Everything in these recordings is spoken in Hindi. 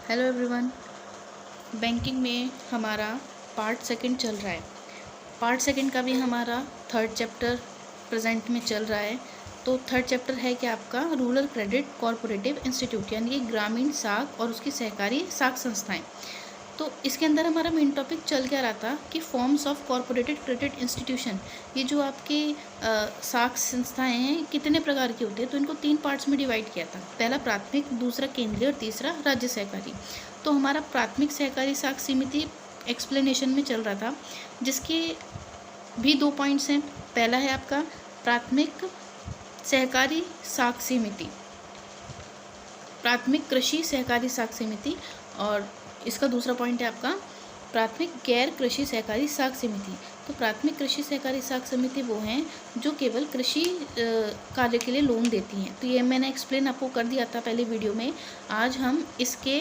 Hello everyone. बैंकिंग में हमारा पार्ट सेकंड चल रहा है। पार्ट सेकंड का भी हमारा थर्ड चैप्टर प्रेजेंट में चल रहा है। तो थर्ड चैप्टर है कि आपका रूरल क्रेडिट कोऑपरेटिव इंस्टीट्यूट, यानी कि ग्रामीण साख और उसकी सहकारी साख संस्थाएं। तो इसके अंदर हमारा मेन टॉपिक चल क्या रहा था कि फॉर्म्स ऑफ कॉरपोरेटेड क्रेडिट इंस्टीट्यूशन, ये जो आपकी साख संस्थाएं हैं कितने प्रकार की होती है। तो इनको 3 पार्ट्स में डिवाइड किया था। पहला प्राथमिक, दूसरा केंद्रीय और तीसरा राज्य सहकारी। तो हमारा प्राथमिक सहकारी साख समिति एक्सप्लेनेशन में चल रहा था, जिसके भी 2 पॉइंट्स हैं। पहला है आपका प्राथमिक सहकारी साख समिति, प्राथमिक कृषि सहकारी साख समिति, और इसका दूसरा पॉइंट है आपका प्राथमिक गैर कृषि सहकारी साख समिति। तो प्राथमिक कृषि सहकारी साख समिति वो हैं जो केवल कृषि कार्य के लिए लोन देती हैं। तो ये मैंने एक्सप्लेन आपको कर दिया था पहले वीडियो में। आज हम इसके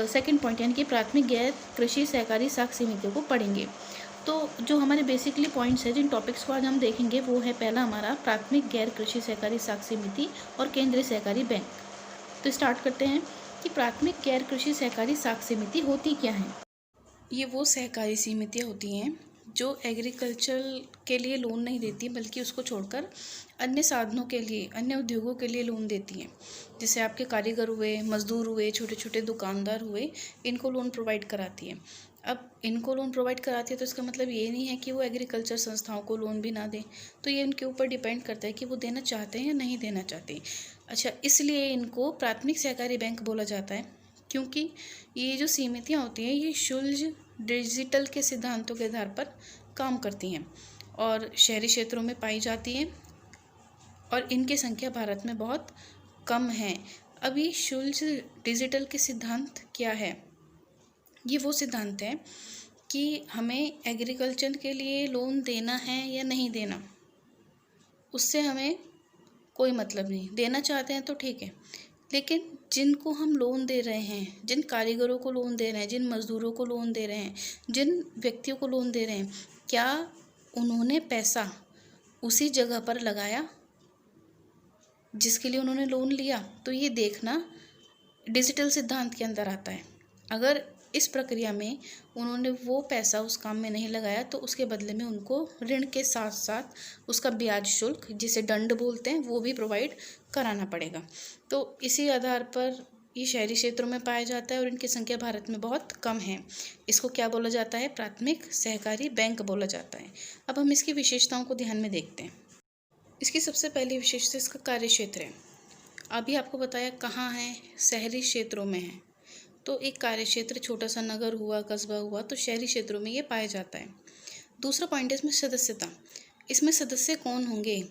सेकंड पॉइंट यानी कि प्राथमिक गैर कृषि सहकारी साख समितियों को पढ़ेंगे। तो जो हमारे बेसिकली पॉइंट्स हैं, जिन टॉपिक्स को आज हम देखेंगे, वो है पहला हमारा प्राथमिक गैर कृषि सहकारी साख समिति और केंद्रीय सहकारी बैंक। तो स्टार्ट करते हैं कि प्राथमिक गैर कृषि सहकारी साख समिति होती क्या है। ये वो सहकारी समितियाँ होती हैं जो एग्रीकल्चर के लिए लोन नहीं देती, बल्कि उसको छोड़कर अन्य साधनों के लिए, अन्य उद्योगों के लिए लोन देती हैं। जैसे आपके कारीगर हुए, मजदूर हुए, छोटे छोटे दुकानदार हुए, इनको लोन प्रोवाइड कराती है। अब इनको लोन प्रोवाइड कराती है तो इसका मतलब ये नहीं है कि वो एग्रीकल्चर संस्थाओं को लोन भी ना दें। तो ये इनके ऊपर डिपेंड करता है कि वो देना चाहते हैं या नहीं देना चाहते। अच्छा, इसलिए इनको प्राथमिक सहकारी बैंक बोला जाता है, क्योंकि ये जो समितियाँ होती हैं ये शुल्क डिजिटल के सिद्धांतों के आधार पर काम करती हैं और शहरी क्षेत्रों में पाई जाती हैं, और इनकी संख्या भारत में बहुत कम है। अब ये शुल्क डिजिटल के सिद्धांत क्या है? ये वो सिद्धांत है कि हमें एग्रीकल्चर के लिए लोन देना है या नहीं देना, उससे हमें कोई मतलब नहीं। देना चाहते हैं तो ठीक है, लेकिन जिनको हम लोन दे रहे हैं, जिन कारीगरों को लोन दे रहे हैं, जिन मज़दूरों को लोन दे रहे हैं, जिन व्यक्तियों को लोन दे रहे हैं, क्या उन्होंने पैसा उसी जगह पर लगाया जिसके लिए उन्होंने लोन लिया? तो ये देखना डिजिटल सिद्धांत के अंदर आता है। अगर इस प्रक्रिया में उन्होंने वो पैसा उस काम में नहीं लगाया तो उसके बदले में उनको ऋण के साथ साथ उसका ब्याज शुल्क, जिसे दंड बोलते हैं, वो भी प्रोवाइड कराना पड़ेगा। तो इसी आधार पर ये शहरी क्षेत्रों में पाया जाता है और इनकी संख्या भारत में बहुत कम है। इसको क्या बोला जाता है? प्राथमिक सहकारी बैंक बोला जाता है। अब हम इसकी विशेषताओं को ध्यान में देखते हैं। इसकी सबसे पहली विशेषता इसका कार्य क्षेत्र है। अभी आपको बताया कहाँ है, शहरी क्षेत्रों में है। तो एक कार्य क्षेत्र, छोटा सा नगर हुआ, कस्बा हुआ, तो शहरी क्षेत्रों में ये पाया जाता है। दूसरा पॉइंट है इसमें सदस्यता। इसमें सदस्य कौन होंगे?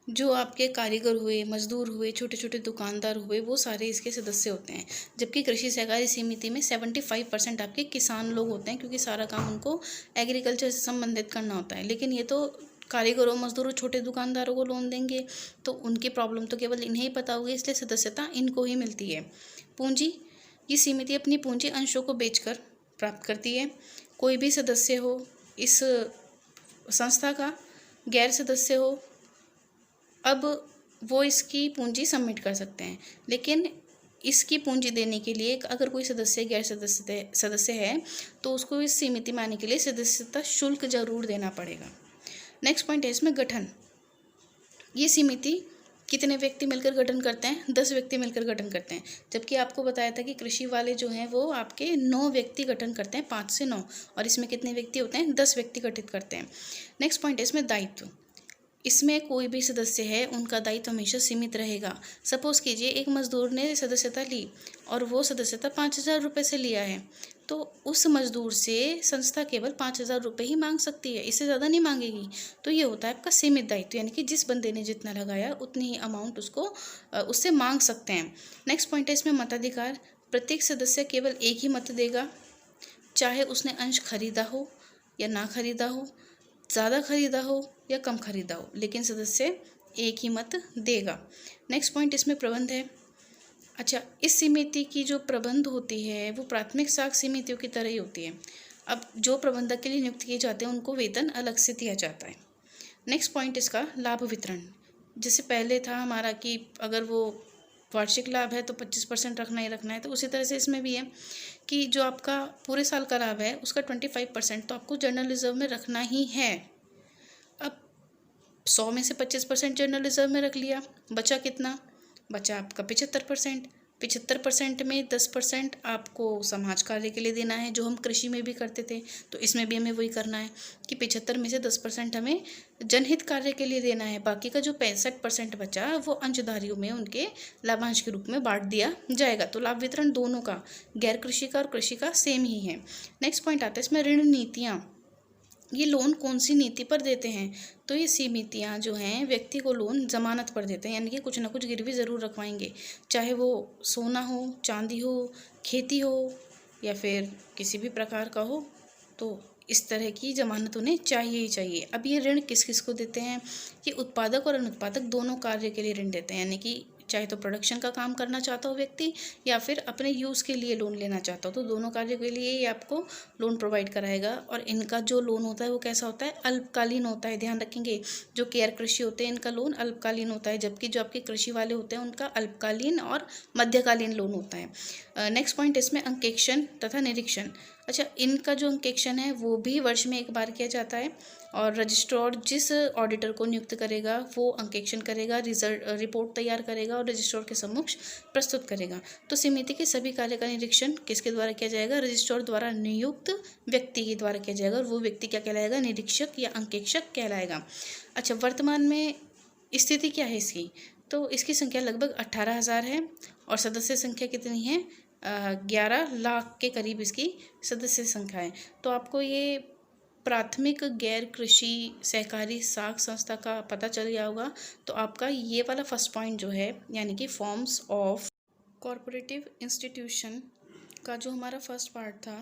जो आपके कारीगर हुए, मजदूर हुए, छोटे छोटे दुकानदार हुए, वो सारे इसके सदस्य होते हैं। जबकि कृषि सहकारी समिति में 75% आपके किसान लोग होते हैं, क्योंकि सारा काम उनको एग्रीकल्चर से संबंधित करना होता है। लेकिन ये तो कारीगरों, मजदूरों, छोटे दुकानदारों को लोन देंगे, तो उनकी प्रॉब्लम तो केवल इन्हें ही पता होगी, इसलिए सदस्यता इनको ही मिलती है। पूंजी, ये समिति अपनी पूंजी अंशों को बेचकर प्राप्त करती है। कोई भी सदस्य हो इस संस्था का, गैर सदस्य हो, अब वो इसकी पूंजी सबमिट कर सकते हैं। लेकिन इसकी पूंजी देने के लिए अगर कोई सदस्य गैर सदस्य है तो उसको इस समिति में आने के लिए सदस्यता शुल्क जरूर देना पड़ेगा। नेक्स्ट पॉइंट है इसमें गठन। ये समिति कितने व्यक्ति मिलकर गठन करते हैं? 10 व्यक्ति मिलकर गठन करते हैं। जबकि आपको बताया था कि कृषि वाले जो हैं वो आपके 9 व्यक्ति गठन करते हैं, 5 से 9, और इसमें कितने व्यक्ति होते हैं? 10 व्यक्ति गठित करते हैं। नेक्स्ट पॉइंट है इसमें दायित्व। इसमें कोई भी सदस्य है उनका दायित्व हमेशा सीमित रहेगा। सपोज कीजिए एक मजदूर ने सदस्यता ली और वो सदस्यता 5,000 रुपये से लिया है, तो उस मजदूर से संस्था केवल 5,000 रुपये ही मांग सकती है, इससे ज़्यादा नहीं मांगेगी। तो ये होता है आपका सीमित दायित्व, यानी कि जिस बंदे ने जितना लगाया उतनी ही अमाउंट उससे मांग सकते हैं। नेक्स्ट पॉइंट है इसमें मताधिकार। प्रत्येक सदस्य केवल एक ही मत देगा, चाहे उसने अंश खरीदा हो या ना खरीदा हो, ज़्यादा खरीदा हो या कम खरीदा हो, लेकिन सदस्य एक ही मत देगा। नेक्स्ट पॉइंट इसमें प्रबंध है। अच्छा, इस समिति की जो प्रबंध होती है वो प्राथमिक साख समितियों की तरह ही होती है। अब जो प्रबंधक के लिए नियुक्त किए जाते हैं उनको वेतन अलग से दिया जाता है। नेक्स्ट पॉइंट इसका लाभ वितरण। जैसे पहले था हमारा कि अगर वो वार्षिक लाभ है तो 25% रखना ही रखना है। तो उसी तरह से इसमें भी है कि जो आपका पूरे साल का लाभ है उसका 25% तो आपको जनरल रिजर्व में रखना ही है। अब 100 में से 25% जनरल रिजर्व में रख लिया, बचा कितना? बचा आपका 75%। 75% में 10% आपको समाज कार्य के लिए देना है, जो हम कृषि में भी करते थे। तो इसमें भी हमें वही करना है कि 75 में से 10% हमें जनहित कार्य के लिए देना है। बाकी का जो 65% बचा वो अंशधारियों में उनके लाभांश के रूप में बांट दिया जाएगा। तो लाभ वितरण दोनों का, गैर कृषि का और कृषि का, सेम ही है। नेक्स्ट पॉइंट आता है इसमें ऋण नीतियाँ। ये लोन कौन सी नीति पर देते हैं? तो ये समितियाँ जो हैं व्यक्ति को लोन जमानत पर देते हैं, यानी कि कुछ ना कुछ गिरवी ज़रूर रखवाएंगे, चाहे वो सोना हो, चांदी हो, खेती हो या फिर किसी भी प्रकार का हो। तो इस तरह की जमानत उन्हें चाहिए ही चाहिए। अब ये ऋण किस किस को देते हैं? ये उत्पादक और अनुत्पादक दोनों कार्य के लिए ऋण देते हैं, यानी कि चाहे तो प्रोडक्शन का काम करना चाहता हो व्यक्ति या फिर अपने यूज़ के लिए लोन लेना चाहता हो, तो दोनों कार्य के लिए ये आपको लोन प्रोवाइड कराएगा। और इनका जो लोन होता है वो कैसा होता है? अल्पकालीन होता है। ध्यान रखेंगे, जो केयर कृषि होते हैं इनका लोन अल्पकालीन होता है, जबकि जो आपके कृषि वाले होते हैं उनका अल्पकालीन और मध्यकालीन लोन होता है। नेक्स्ट पॉइंट इसमें अंकेक्षण तथा निरीक्षण। अच्छा, इनका जो अंकेक्षण है वो भी वर्ष में एक बार किया जाता है और रजिस्ट्रार जिस ऑडिटर को नियुक्त करेगा वो अंकेक्षण करेगा, रिपोर्ट तैयार करेगा और रजिस्ट्रार के समक्ष प्रस्तुत करेगा। तो समिति के सभी कार्य का निरीक्षण किसके द्वारा किया जाएगा? रजिस्ट्रार द्वारा नियुक्त व्यक्ति के द्वारा किया जाएगा और वो व्यक्ति क्या कहलाएगा? निरीक्षक या अंकेक्षक कहलाएगा। अच्छा, वर्तमान में स्थिति क्या है इसकी? तो इसकी संख्या लगभग 18,000 है और सदस्य संख्या कितनी है? 11 लाख के करीब इसकी सदस्य संख्या है। तो आपको ये प्राथमिक गैर कृषि सहकारी साख संस्था का पता चल गया होगा। तो आपका ये वाला फर्स्ट पॉइंट जो है, यानी कि फॉर्म्स ऑफ कॉरपोरेटिव इंस्टीट्यूशन का जो हमारा फर्स्ट पार्ट था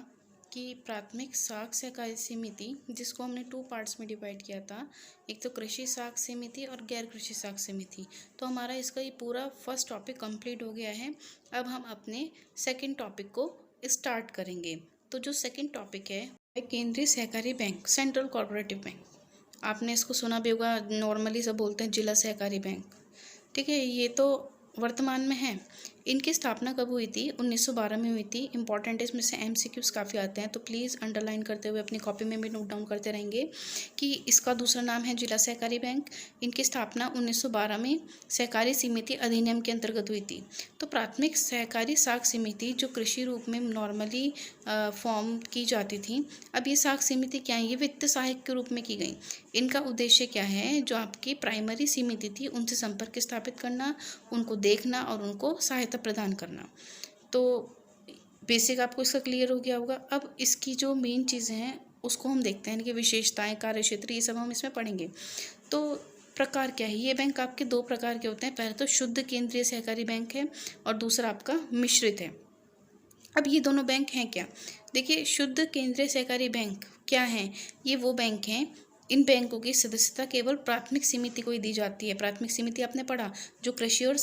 कि प्राथमिक साख सहकारी समिति, जिसको हमने 2 पार्ट्स में डिवाइड किया था, एक तो कृषि साख समिति और गैर कृषि साख समिति। तो हमारा इसका ये पूरा फर्स्ट टॉपिक कंप्लीट हो गया है। अब हम अपने सेकंड टॉपिक को स्टार्ट करेंगे। तो जो सेकंड टॉपिक है केंद्रीय सहकारी बैंक, सेंट्रल कोऑपरेटिव बैंक। आपने इसको सुना भी होगा, नॉर्मली सब बोलते हैं जिला सहकारी बैंक। ठीक है, ये तो वर्तमान में है। इनकी स्थापना कब हुई थी? 1912 में हुई थी। इंपॉर्टेंट इसमें से MCQs काफ़ी आते हैं, तो प्लीज़ अंडरलाइन करते हुए अपनी कॉपी में भी नोट डाउन करते रहेंगे कि इसका दूसरा नाम है जिला सहकारी बैंक। इनकी स्थापना 1912 में सहकारी समिति अधिनियम के अंतर्गत हुई थी। तो प्राथमिक सहकारी साख समिति जो कृषि रूप में नॉर्मली फॉर्म की जाती थी, अब ये साख समिति क्या है? ये वित्त सहायक के रूप में की गई। इनका उद्देश्य क्या है? जो आपकी प्राइमरी समिति थी उनसे संपर्क स्थापित करना, उनको देखना और उनको सहायता प्रदान करना। तो बेसिक आपको इसका क्लियर हो गया होगा। अब इसकी जो मेन चीज़ें हैं उसको हम देखते हैं कि विशेषताएं, कार्यक्षेत्र, ये सब हम इसमें पढ़ेंगे। तो प्रकार क्या है? ये बैंक आपके 2 प्रकार के होते हैं। पहले तो शुद्ध केंद्रीय सहकारी बैंक है और दूसरा आपका मिश्रित है। अब ये दोनों बैंक हैं क्या? देखिए, शुद्ध केंद्रीय सहकारी बैंक क्या है? ये वो बैंक हैं, इन बैंकों की सदस्यता केवल प्राथमिक समिति को ही दी जाती है। प्राथमिक समिति आपने पढ़ा, जो कृषि और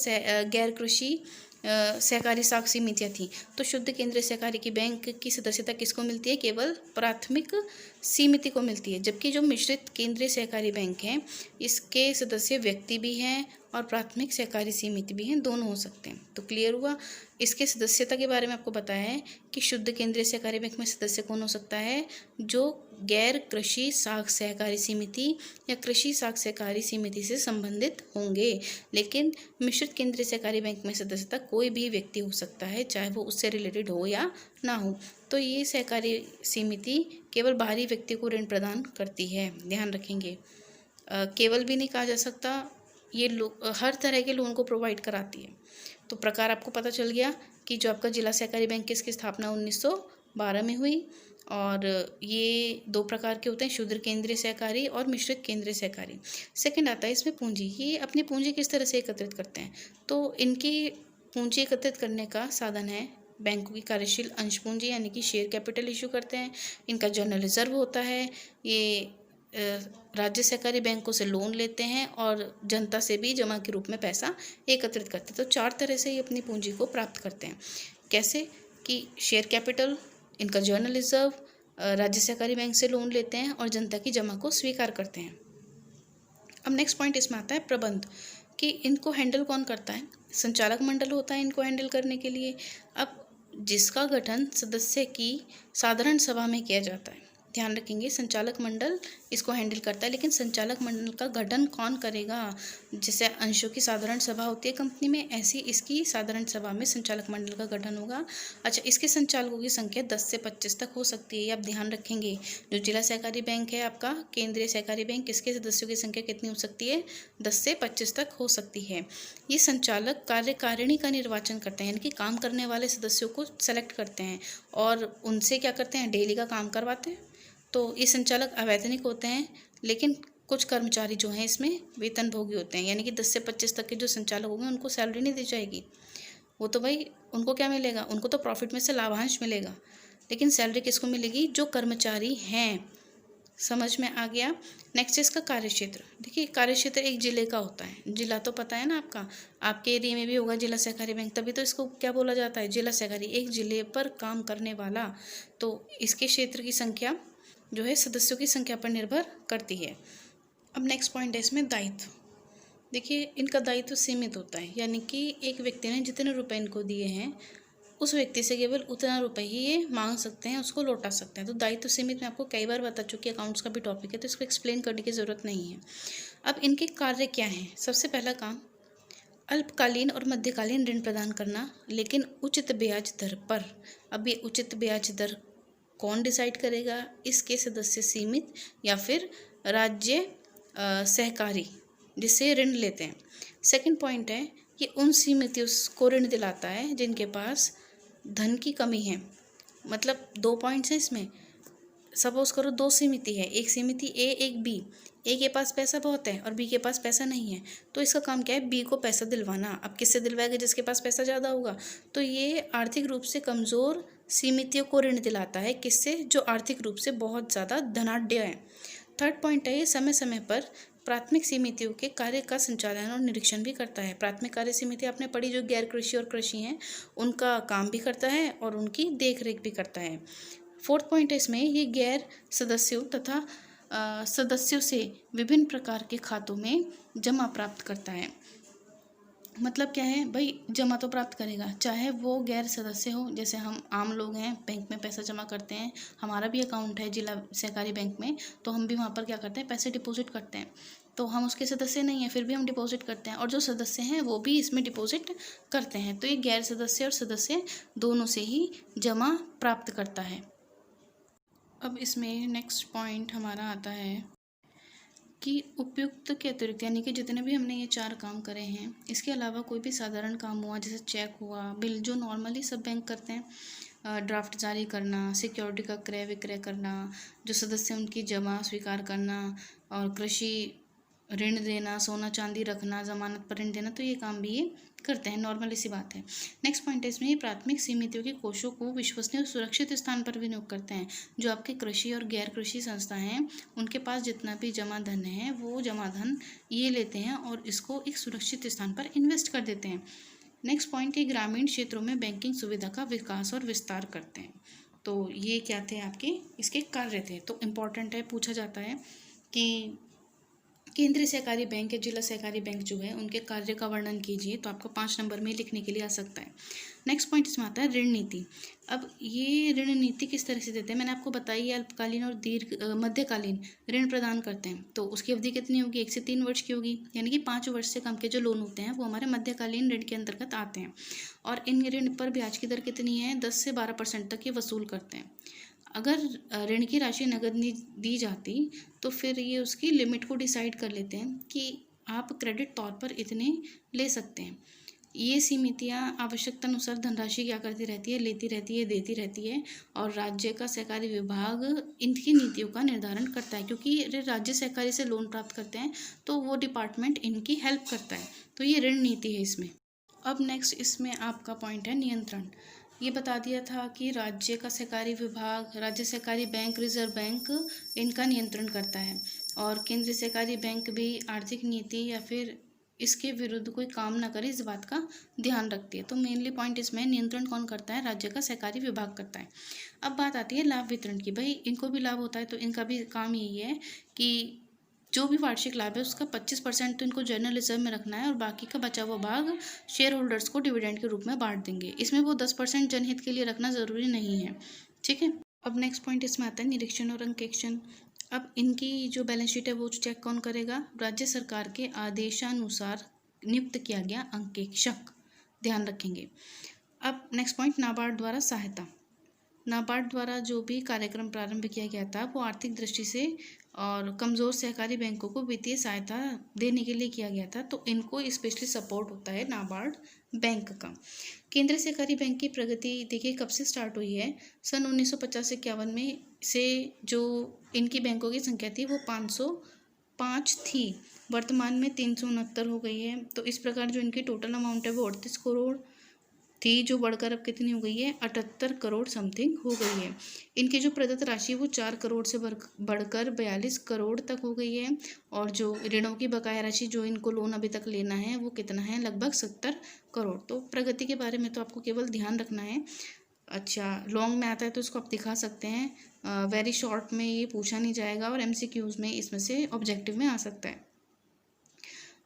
गैर कृषि सहकारी साख समितियाँ थी। तो शुद्ध केंद्रीय सहकारी की बैंक की सदस्यता किसको मिलती है? केवल प्राथमिक समिति को मिलती है। जबकि जो मिश्रित केंद्रीय सहकारी बैंक हैं, इसके सदस्य व्यक्ति भी हैं और प्राथमिक सहकारी समिति भी हैं, दोनों हो सकते हैं। तो क्लियर हुआ। इसके सदस्यता के बारे में आपको पता है कि शुद्ध केंद्रीय सहकारी बैंक में सदस्य कौन हो सकता है? जो गैर कृषि साख सहकारी समिति या कृषि साख सहकारी समिति से संबंधित होंगे। लेकिन मिश्रित केंद्रीय सहकारी बैंक में सदस्यता कोई भी व्यक्ति हो सकता है, चाहे वो उससे रिलेटेड हो या ना हो। तो ये सहकारी समिति केवल बाहरी व्यक्ति को ऋण प्रदान करती है, ध्यान रखेंगे। केवल भी नहीं कहा जा सकता, ये हर तरह के लोन को प्रोवाइड कराती है। तो प्रकार आपको पता चल गया कि जो आपका जिला सहकारी बैंक, इसकी स्थापना 1912 में हुई और ये 2 प्रकार के होते हैं, शुद्ध केंद्रीय सहकारी और मिश्रित केंद्रीय सहकारी। सेकंड आता है इसमें पूंजी। ये अपनी पूंजी किस तरह से एकत्रित करते हैं? तो इनकी पूंजी एकत्रित करने का साधन है बैंकों की कार्यशील अंश पूंजी, यानी कि शेयर कैपिटल इशू करते हैं। इनका जनरल रिजर्व होता है। ये राज्य सहकारी बैंकों से लोन लेते हैं और जनता से भी जमा के रूप में पैसा एकत्रित करते हैं। तो 4 तरह से ये अपनी पूंजी को प्राप्त करते हैं। कैसे? कि शेयर कैपिटल, इनका जर्नल रिजर्व, राज्य सहकारी बैंक से लोन लेते हैं और जनता की जमा को स्वीकार करते हैं। अब नेक्स्ट पॉइंट इसमें आता है प्रबंध। कि इनको हैंडल कौन करता है, संचालक मंडल होता है इनको हैंडल करने के लिए। अब जिसका गठन सदस्य की साधारण सभा में किया जाता है, ध्यान रखेंगे संचालक मंडल इसको हैंडल करता है, लेकिन संचालक मंडल का गठन कौन करेगा, जैसे अंशों की साधारण सभा होती है कंपनी में, ऐसी इसकी साधारण सभा में संचालक मंडल का गठन होगा। अच्छा, इसके संचालकों की संख्या 10 से 25 तक हो सकती है, ये आप ध्यान रखेंगे। जो जिला सहकारी बैंक है आपका, केंद्रीय सहकारी बैंक, इसके सदस्यों की संख्या कितनी हो सकती है, 10 से 25 तक हो सकती है। ये संचालक कार्यकारिणी का निर्वाचन करते हैं, यानी कि काम करने वाले सदस्यों को सेलेक्ट करते हैं और उनसे क्या करते हैं, डेली का काम करवाते हैं। तो ये संचालक अवैतनिक होते हैं, लेकिन कुछ कर्मचारी जो हैं इसमें वेतनभोगी होते हैं, यानी कि 10 से 25 तक के जो संचालक होंगे उनको सैलरी नहीं दी जाएगी। वो तो भाई उनको क्या मिलेगा, उनको तो प्रॉफिट में से लाभांश मिलेगा, लेकिन सैलरी किसको मिलेगी, जो कर्मचारी हैं। समझ में आ गया। नेक्स्ट इसका कार्यक्षेत्र। देखिए कार्यक्षेत्र एक जिले का होता है, जिला तो पता है ना आपका, आपके एरिया में भी होगा जिला सहकारी बैंक, तभी तो इसको क्या बोला जाता है, जिला सहकारी, एक जिले पर काम करने वाला। तो इसके क्षेत्र की संख्या जो है सदस्यों की संख्या पर निर्भर करती है। अब नेक्स्ट पॉइंट है इसमें दायित्व। देखिए इनका दायित्व सीमित होता है, यानी कि एक व्यक्ति ने जितने रुपए इनको दिए हैं उस व्यक्ति से केवल उतना रुपए ही ये मांग सकते हैं, उसको लौटा सकते हैं। तो दायित्व सीमित मैं आपको कई बार बता चुकी, अकाउंट्स का भी टॉपिक है तो इसको एक्सप्लेन करने की ज़रूरत नहीं है। अब इनके कार्य क्या हैं, सबसे पहला काम अल्पकालीन और मध्यकालीन ऋण प्रदान करना, लेकिन उचित ब्याज दर पर। अब ये उचित ब्याज दर कौन डिसाइड करेगा, इसके सदस्य सीमित या फिर राज्य सहकारी जिससे ऋण लेते हैं। सेकंड पॉइंट है कि उन समितियों को ऋण दिलाता है जिनके पास धन की कमी है। मतलब 2 पॉइंट्स हैं इसमें। सपोज करो 2 समिति है, एक समिति ए एक बी, ए के पास पैसा बहुत है और बी के पास पैसा नहीं है, तो इसका काम क्या है, बी को पैसा दिलवाना। अब किससे दिलवाएगा, जिसके पास पैसा ज़्यादा होगा। तो ये आर्थिक रूप से कमज़ोर समितियों को ऋण दिलाता है, किससे, जो आर्थिक रूप से बहुत ज़्यादा धनाढ्य है। थर्ड पॉइंट है ये समय समय पर प्राथमिक समितियों के कार्य का संचालन और निरीक्षण भी करता है। प्राथमिक कार्य समिति आपने पढ़ी, जो गैर कृषि और कृषि हैं उनका काम भी करता है और उनकी देखरेख भी करता है। फोर्थ पॉइंट है इसमें, ये गैर सदस्यों तथा सदस्यों से विभिन्न प्रकार के खातों में जमा प्राप्त करता है। मतलब क्या है भाई, जमा तो प्राप्त करेगा, चाहे वो गैर सदस्य हो, जैसे हम आम लोग हैं बैंक में पैसा जमा करते हैं, हमारा भी अकाउंट है जिला सहकारी बैंक में, तो हम भी वहाँ पर क्या करते हैं, पैसे डिपॉजिट करते हैं। तो हम उसके सदस्य नहीं हैं, फिर भी हम डिपॉजिट करते हैं, और जो सदस्य हैं वो भी इसमें डिपॉजिट करते हैं। तो ये गैर सदस्य और सदस्य दोनों से ही जमा प्राप्त करता है। अब इसमें नेक्स्ट पॉइंट हमारा आता है कि उपयुक्त के अतिरिक्त, यानी कि जितने भी हमने ये 4 काम करे हैं, इसके अलावा कोई भी साधारण काम हुआ, जैसे चेक हुआ, बिल, जो नॉर्मली सब बैंक करते हैं, ड्राफ्ट जारी करना, सिक्योरिटी का क्रय विक्रय करना, जो सदस्य उनकी जमा स्वीकार करना, और कृषि ऋण देना, सोना चांदी रखना, जमानत पर ऋण देना, तो ये काम भी ये करते हैं, नॉर्मली सी बात है। नेक्स्ट पॉइंट है इसमें, ये प्राथमिक समितियों के कोषों को विश्वसनीय और सुरक्षित स्थान पर विनियोग करते हैं। जो आपके कृषि और गैर कृषि संस्था हैं उनके पास जितना भी जमा धन है वो जमा धन ये लेते हैं और इसको एक सुरक्षित स्थान पर इन्वेस्ट कर देते हैं। नेक्स्ट पॉइंट है, ग्रामीण क्षेत्रों में बैंकिंग सुविधा का विकास और विस्तार करते हैं। तो ये क्या थे आपके इसके कार्य थे। तो इम्पॉर्टेंट है, पूछा जाता है कि केंद्रीय सहकारी बैंक या जिला सहकारी बैंक जो है उनके कार्य का वर्णन कीजिए, तो आपको 5 नंबर में लिखने के लिए आ सकता है। नेक्स्ट पॉइंट इसमें आता है ऋण नीति। अब ये ऋण नीति किस तरह से देते हैं, मैंने आपको बताई, अल्पकालीन और मध्यकालीन ऋण प्रदान करते हैं। तो उसकी अवधि कितनी होगी, 1 से 3 वर्ष की होगी, यानी कि 5 वर्ष से कम के जो लोन होते हैं वो हमारे मध्यकालीन ऋण के अंतर्गत आते हैं। और इन ऋण पर ब्याज की दर कितनी है, 10 से 12% तक ये वसूल करते हैं। अगर ऋण की राशि नगद दी जाती तो फिर ये उसकी लिमिट को डिसाइड कर लेते हैं कि आप क्रेडिट तौर पर इतने ले सकते हैं। ये समितियाँ आवश्यकता अनुसार धनराशि क्या करती रहती है, लेती रहती है, देती रहती है, और राज्य का सहकारी विभाग इनकी नीतियों का निर्धारण करता है, क्योंकि राज्य सहकारी से लोन प्राप्त करते हैं तो वो डिपार्टमेंट इनकी हेल्प करता है। तो ये ऋण नीति है इसमें। अब नेक्स्ट इसमें आपका पॉइंट है नियंत्रण। ये बता दिया था कि राज्य का सहकारी विभाग, राज्य सहकारी बैंक, रिजर्व बैंक इनका नियंत्रण करता है, और केंद्रीय सहकारी बैंक भी आर्थिक नीति या फिर इसके विरुद्ध कोई काम ना करे इस बात का ध्यान रखती है। तो मेनली पॉइंट इसमें नियंत्रण कौन करता है, राज्य का सहकारी विभाग करता है। अब बात आती है लाभ वितरण की। भाई इनको भी लाभ होता है तो इनका भी काम यही है कि जो भी वार्षिक लाभ है उसका 25% तो इनको जनरल रिजर्व में रखना है और बाकी का बचा हुआ भाग शेयर होल्डर्स को डिविडेंड के रूप में बांट देंगे। इसमें वो 10% जनहित के लिए रखना ज़रूरी नहीं है, ठीक है। अब नेक्स्ट पॉइंट इसमें आता है निरीक्षण और अंकेक्षण। अब इनकी जो बैलेंस शीट है वो चेक कौन करेगा? राज्य सरकार के आदेशानुसार नियुक्त किया गया अंकेक्षक, ध्यान रखेंगे। अब नेक्स्ट पॉइंट नाबार्ड द्वारा सहायता। नाबार्ड द्वारा जो भी कार्यक्रम प्रारंभ किया गया था वो आर्थिक दृष्टि से और कमज़ोर सहकारी बैंकों को वित्तीय सहायता देने के लिए किया गया था, तो इनको स्पेशली सपोर्ट होता है नाबार्ड बैंक का। केंद्रीय सहकारी बैंक की प्रगति देखिए कब से स्टार्ट हुई है? सन 1950-51 में से जो इनकी बैंकों की संख्या थी वो 505 थी, वर्तमान में 369 हो गई है। तो इस प्रकार जो इनकी टोटल अमाउंट है वो 38 करोड़ थी, जो बढ़कर अब कितनी हो गई है? 78 करोड़ समथिंग हो गई है। इनकी जो प्रदत्त राशि वो 4 करोड़ से बढ़कर 42 करोड़ तक हो गई है। और जो ऋणों की बकाया राशि जो इनको लोन अभी तक लेना है वो कितना है? लगभग 70 करोड़। तो प्रगति के बारे में तो आपको केवल ध्यान रखना है। अच्छा, लॉन्ग में आता है तो इसको आप दिखा सकते हैं, वेरी शॉर्ट में ये पूछा नहीं जाएगा और MCQs में इसमें से ऑब्जेक्टिव में आ सकता है।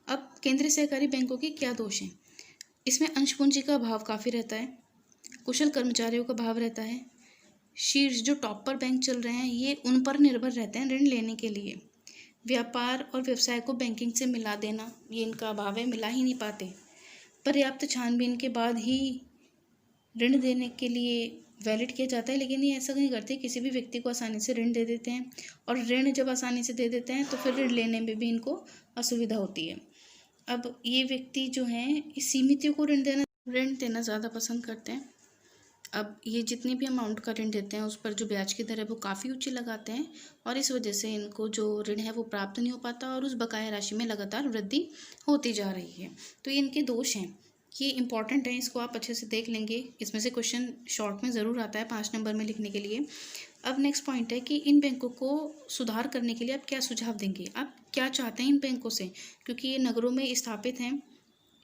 अब केंद्रीय सहकारी बैंकों के क्या दोष हैं? इसमें अंश पूंजी का अभाव काफ़ी रहता है, कुशल कर्मचारियों का अभाव रहता है, शीर्ष जो टॉप पर बैंक चल रहे हैं ये उन पर निर्भर रहते हैं ऋण लेने के लिए, व्यापार और व्यवसाय को बैंकिंग से मिला देना ये इनका अभाव है, मिला ही नहीं पाते, पर्याप्त छानबीन के बाद ही ऋण देने के लिए वैलिड किया जाता है, लेकिन ये ऐसा नहीं करते, किसी भी व्यक्ति को आसानी से ऋण दे देते हैं और ऋण जब आसानी से दे देते हैं तो फिर ऋण लेने में भी इनको असुविधा होती है। अब ये व्यक्ति जो हैं इस सीमितों को ऋण देना ज़्यादा पसंद करते हैं। अब ये जितनी भी अमाउंट का ऋण देते हैं उस पर जो ब्याज की दर है वो काफ़ी ऊंची लगाते हैं और इस वजह से इनको जो ऋण है वो प्राप्त नहीं हो पाता और उस बकाया राशि में लगातार वृद्धि होती जा रही है। तो ये इनके दोष हैं, ये इंपॉर्टेंट है, इसको आप अच्छे से देख लेंगे। इसमें से क्वेश्चन शॉर्ट में ज़रूर आता है 5 नंबर में लिखने के लिए। अब नेक्स्ट पॉइंट है कि इन बैंकों को सुधार करने के लिए आप क्या सुझाव देंगे? आप क्या चाहते हैं इन बैंकों से? क्योंकि ये नगरों में स्थापित हैं,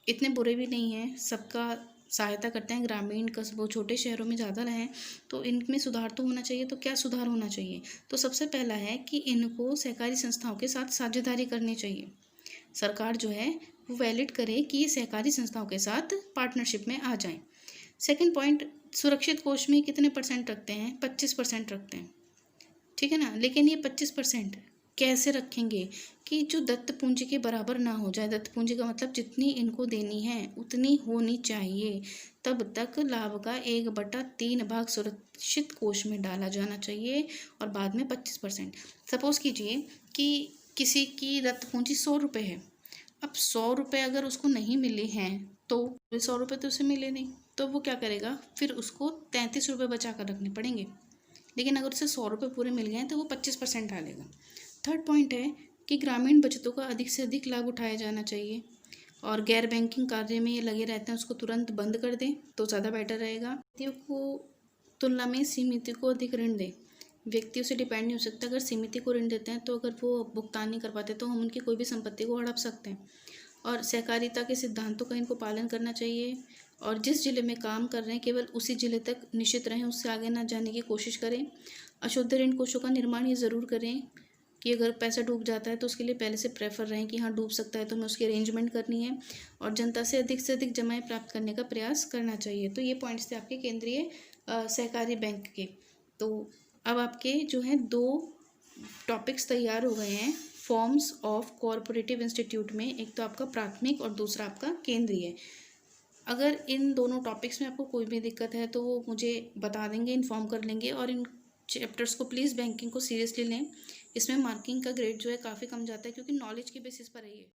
इतने बुरे भी नहीं हैं, सबका सहायता करते हैं, ग्रामीण कस्बों छोटे शहरों में ज़्यादा रहें, तो इनमें सुधार तो होना चाहिए। तो क्या सुधार होना चाहिए? तो सबसे पहला है कि इनको सहकारी संस्थाओं के साथ साझेदारी करनी चाहिए। सरकार जो है वो वैलिड करे कि ये सहकारी संस्थाओं के साथ पार्टनरशिप में आ जाएं। सेकंड पॉइंट, सुरक्षित कोष में कितने % रखते हैं? 25% रखते हैं, ठीक है ना। लेकिन ये 25% कैसे रखेंगे कि जो दत्त पूंजी के बराबर ना हो जाए। दत्त पूंजी का मतलब जितनी इनको देनी है उतनी होनी चाहिए, तब तक लाभ का 1/3 भाग सुरक्षित कोष में डाला जाना चाहिए और बाद में 25%। सपोज कीजिए कि किसी की दत्त पूंजी 100 रुपये है, अब 100 रुपये अगर उसको नहीं मिले हैं तो 100 रुपये तो उसे मिले नहीं, तो वो क्या करेगा? फिर उसको 33 रुपये बचा कर रखने पड़ेंगे। लेकिन अगर उसे 100 रुपये पूरे मिल गए हैं तो वो 25% डालेगा। थर्ड पॉइंट है कि ग्रामीण बचतों का अधिक से अधिक लाभ उठाया जाना चाहिए और गैर बैंकिंग कार्य में ये लगे रहते हैं उसको तुरंत बंद कर दें तो ज़्यादा बेटर रहेगा। व्यक्तियों को तुलना में सीमित को अधिक ऋण दें। व्यक्तियों से डिपेंड नहीं हो सकता। अगर सीमित को ऋण देते हैं तो अगर वो भुगतान नहीं कर पाते तो हम उनकी कोई भी संपत्ति को हड़प सकते हैं। और सहकारिता के सिद्धांतों का इनको पालन करना चाहिए और जिस जिले में काम कर रहे हैं केवल उसी जिले तक निश्चित रहें, उससे आगे ना जाने की कोशिश करें। अशुद्ध ऋण कोषों का निर्माण ये ज़रूर करें कि अगर पैसा डूब जाता है तो उसके लिए पहले से प्रेफर रहें कि हाँ डूब सकता है तो हमें उसकी अरेंजमेंट करनी है और जनता से अधिक जमाएं प्राप्त करने का प्रयास करना चाहिए। तो ये पॉइंट्स थे आपके केंद्रीय सहकारी बैंक के। तो अब आपके जो हैं 2 टॉपिक्स तैयार हो गए हैं फॉर्म्स ऑफ कोऑपरेटिव इंस्टीट्यूट में, एक तो आपका प्राथमिक और दूसरा आपका केंद्रीय। अगर इन दोनों टॉपिक्स में आपको कोई भी दिक्कत है तो वो मुझे बता देंगे, इन्फॉर्म कर लेंगे। और इन चैप्टर्स को प्लीज़ बैंकिंग को सीरियसली लें, इसमें मार्किंग का ग्रेड जो है काफ़ी कम जाता है क्योंकि नॉलेज के बेसिस पर है ये।